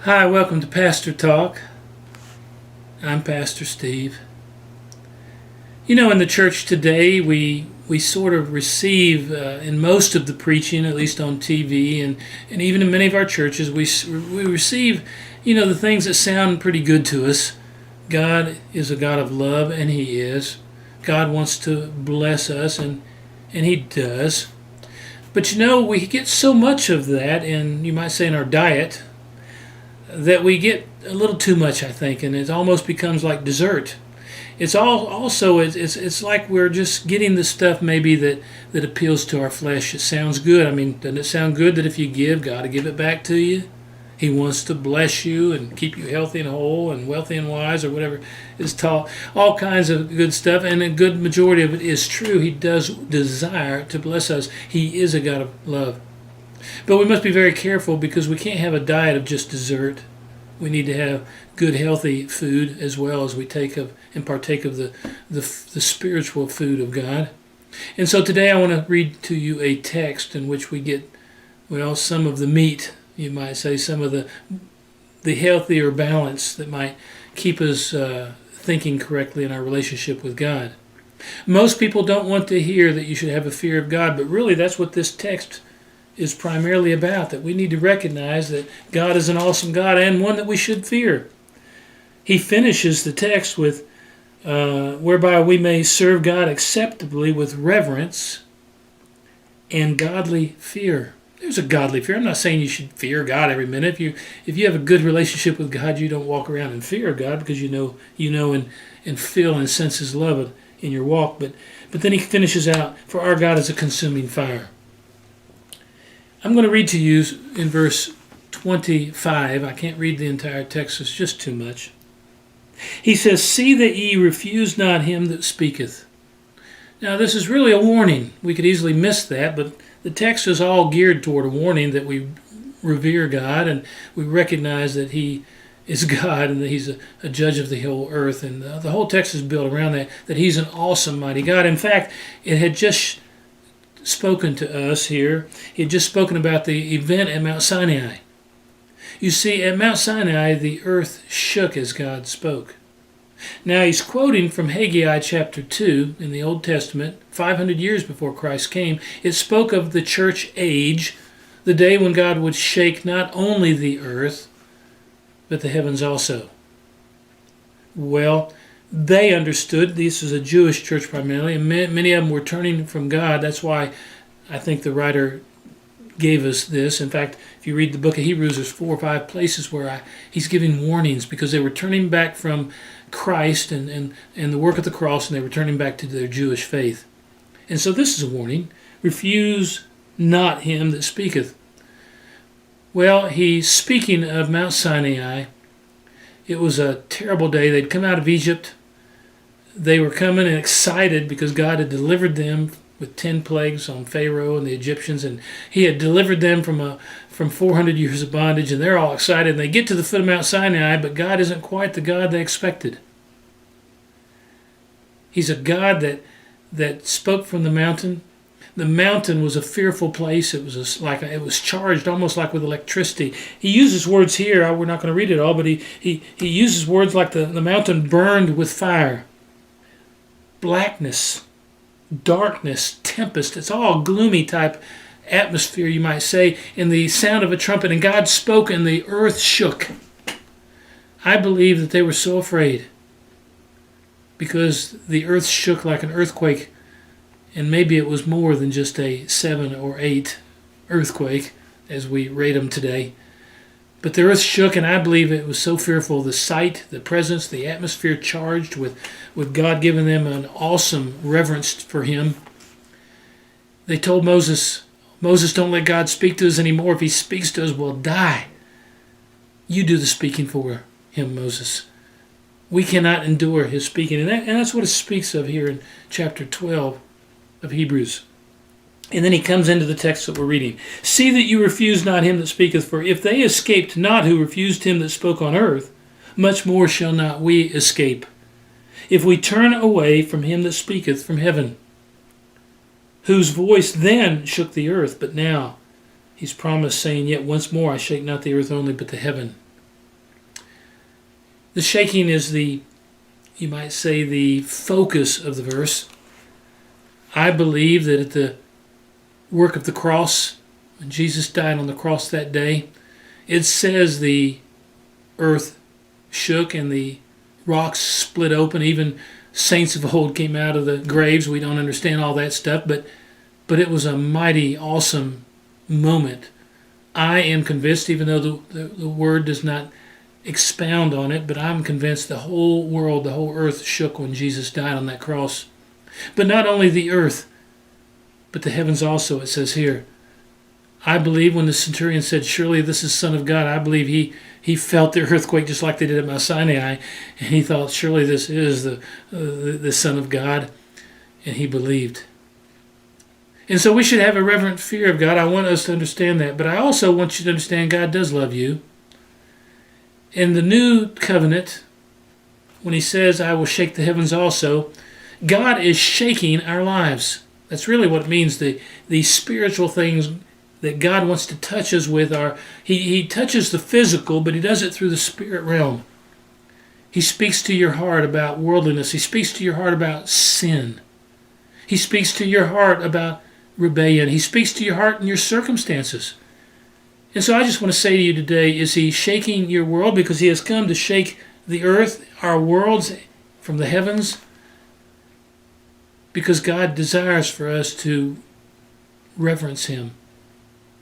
Hi, welcome to Pastor Talk. I'm Pastor Steve. You know, in the church today, we sort of receive, in most of the preaching, at least on TV, and even in many of our churches, we receive, the things that sound pretty good to us. God is a God of love, and He is. God wants to bless us, and He does. But we get so much of that, and you might say in our diet, that we get a little too much, I think, and it almost becomes like dessert. It's like we're just getting the stuff maybe that appeals to our flesh. It sounds good. I mean, doesn't it sound good that if you give, God will give it back to you? He wants to bless you and keep you healthy and whole and wealthy and wise, or whatever is taught. All kinds of good stuff, and a good majority of it is true. He does desire to bless us. He is a God of love. But we must be very careful, because we can't have a diet of just dessert. We need to have good, healthy food as well as we take of and partake of the spiritual food of God. And so today I want to read to you a text in which we get, some of the meat, you might say, some of the healthier balance that might keep us thinking correctly in our relationship with God. Most people don't want to hear that you should have a fear of God, but really that's what this text is primarily about, that we need to recognize that God is an awesome God and one that we should fear. He finishes the text with, whereby we may serve God acceptably with reverence and godly fear. There's a godly fear. I'm not saying you should fear God every minute. If you have a good relationship with God, you don't walk around in fear of God, because you know and feel and sense His love in your walk. But then he finishes out, for our God is a consuming fire. I'm going to read to you in verse 25. I can't read the entire text, it's just too much. He says, "See that ye refuse not him that speaketh." Now this is really a warning. We could easily miss that, but the text is all geared toward a warning that we revere God and we recognize that He is God and that He's a judge of the whole earth. And the whole text is built around that He's an awesome, mighty God. In fact, it had just spoken to us here. He had just spoken about the event at Mount Sinai. You see, at Mount Sinai, the earth shook as God spoke. Now, he's quoting from Haggai chapter 2 in the Old Testament, 500 years before Christ came. It spoke of the church age, the day when God would shake not only the earth, but the heavens also. Well, they understood, this is a Jewish church primarily, and many of them were turning from God. That's why I think the writer gave us this. In fact, if you read the book of Hebrews, there's 4 or 5 places where he's giving warnings, because they were turning back from Christ and the work of the cross, and they were turning back to their Jewish faith. And so this is a warning: refuse not him that speaketh. Well, he's speaking of Mount Sinai. It was a terrible day. They'd come out of Egypt. They were coming and excited because God had delivered them with 10 plagues on Pharaoh and the Egyptians, and He had delivered them from 400 years of bondage, and they're all excited. And they get to the foot of Mount Sinai, but God isn't quite the God they expected. He's a God that spoke from the mountain. The mountain was a fearful place. It was charged almost like with electricity. He uses words here. We're not going to read it all, but he uses words like the mountain burned with fire. Blackness, darkness, tempest. It's all gloomy type atmosphere, you might say, in the sound of a trumpet. And God spoke and the earth shook. I believe that they were so afraid because the earth shook like an earthquake. And maybe it was more than just a 7 or 8 earthquake, as we rate them today. But the earth shook, and I believe it was so fearful. The sight, the presence, the atmosphere charged with God giving them an awesome reverence for Him. They told Moses, don't let God speak to us anymore. If He speaks to us, we'll die. You do the speaking for Him, Moses. We cannot endure His speaking. And that's what it speaks of here in chapter 12 of Hebrews. And then he comes into the text that we're reading. "See that you refuse not him that speaketh, for if they escaped not who refused him that spoke on earth, much more shall not we escape, if we turn away from him that speaketh from heaven, whose voice then shook the earth, but now he's promised, saying, Yet once more I shake not the earth only, but the heaven. The shaking is you might say, the focus of the verse. I believe that at the work of the cross, when Jesus died on the cross that day, it says the earth shook and the rocks split open. Even saints of old came out of the graves. We don't understand all that stuff, but it was a mighty, awesome moment. I am convinced, even though the word does not expound on it, but I'm convinced the whole world, the whole earth shook when Jesus died on that cross. But not only the earth, but the heavens also, it says here. I believe when the centurion said, surely this is Son of God, I believe he felt the earthquake just like they did at Mount Sinai, and he thought, surely this is the Son of God, and he believed. And so we should have a reverent fear of God. I want us to understand that, but I also want you to understand God does love you. In the new covenant, when he says, I will shake the heavens also, God is shaking our lives. That's really what it means. The spiritual things that God wants to touch us with are, he touches the physical, but he does it through the spirit realm. He speaks to your heart about worldliness. He speaks to your heart about sin. He speaks to your heart about rebellion. He speaks to your heart and your circumstances. And so I just want to say to you today, is he shaking your world? Because he has come to shake the earth, our worlds from the heavens, because God desires for us to reverence him.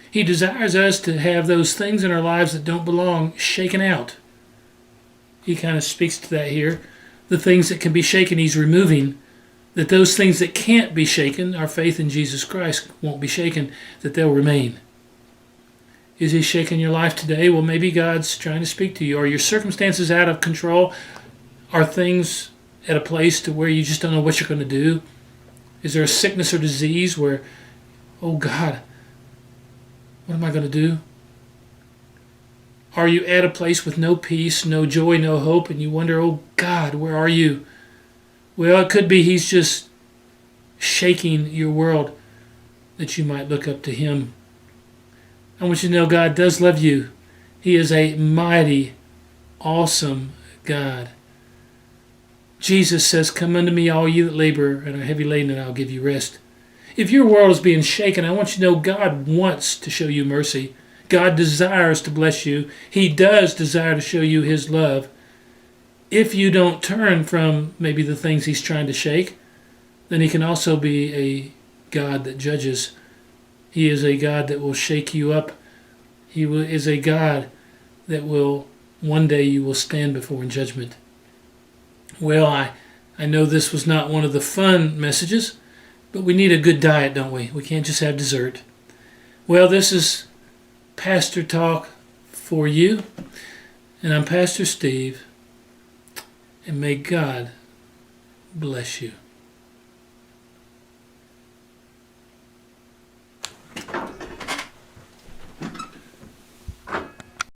He desires us to have those things in our lives that don't belong shaken out. He kind of speaks to that here. The things that can be shaken, he's removing. That those things that can't be shaken, our faith in Jesus Christ won't be shaken, that they'll remain. Is he shaking your life today? Well, maybe God's trying to speak to you. Are your circumstances out of control? Are things at a place to where you just don't know what you're going to do? Is there a sickness or disease where, oh God, what am I going to do? Are you at a place with no peace, no joy, no hope, and you wonder, oh God, where are you? Well, it could be he's just shaking your world that you might look up to him. I want you to know God does love you. He is a mighty, awesome God. Jesus says, come unto me, all you that labor and are heavy laden, and I'll give you rest. If your world is being shaken, I want you to know God wants to show you mercy. God desires to bless you. He does desire to show you his love. If you don't turn from maybe the things he's trying to shake, then he can also be a God that judges. He is a God that will shake you up. He is a God that will, one day you will stand before in judgment. Well, I know this was not one of the fun messages, but we need a good diet, don't we? We can't just have dessert. Well, this is Pastor Talk for you, and I'm Pastor Steve, and may God bless you.